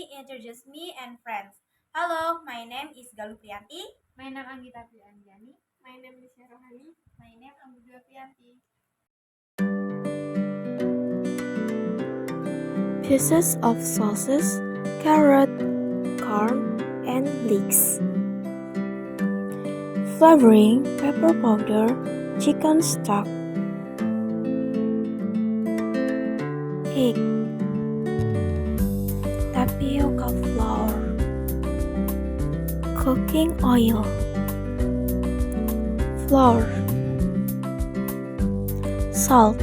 me introduce me and friends. Hello, my name is Galuh Priyanti. My name Anggita Priyanjani. My name is Rohani. My name Amudra Priyanti. Pieces of sauces, carrot, corn, and leeks. Flavoring, pepper powder, chicken stock. Egg, tapioca flour, cooking oil, flour, salt,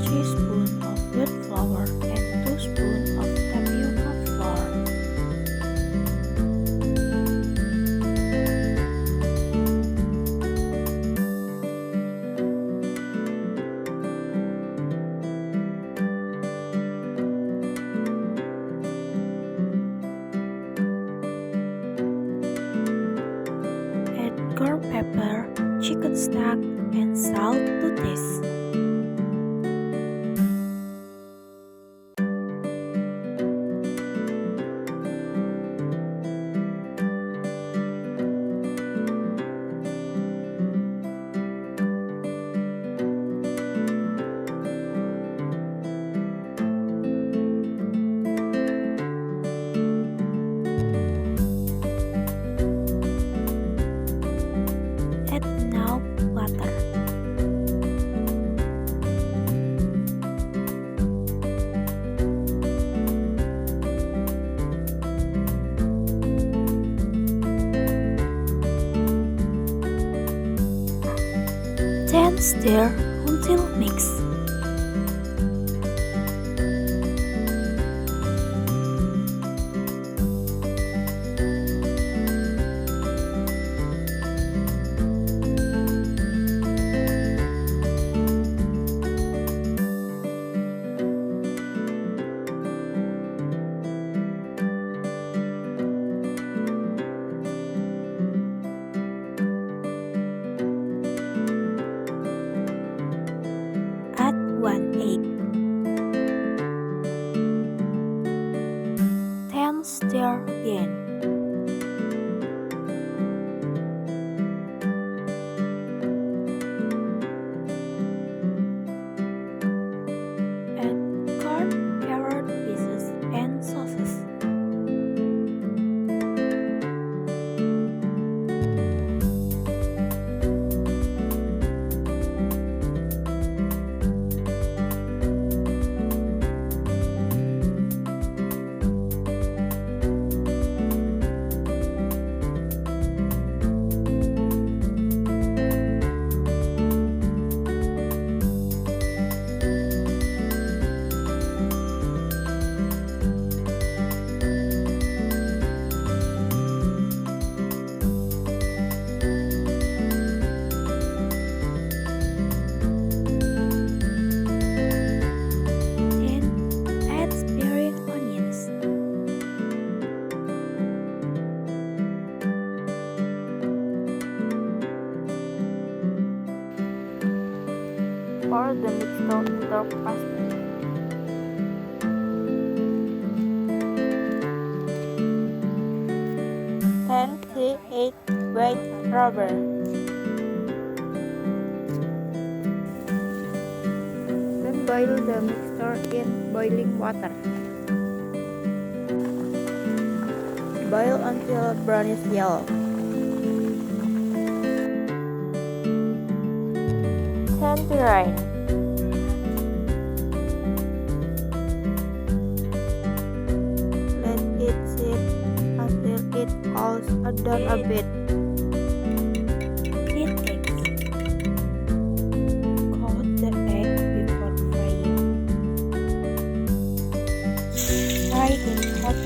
teaspoon of wheat flour and 2 spoons of tapioca flour. Add corn pepper, chicken stock, and salt to taste. Add now butter. Then stir until mixed. Add 1 egg. Then stir again. Add corn, carrot pieces, and sauces. Then add spring onions. Pour the mixture into pasta. Then create white rubber. Then boil the mixture in boiling water. Boil until brownish yellow. Turn to dry. Let it sit until it cools down a bit. Heat eggs. Coat the egg before frying. Fry in hot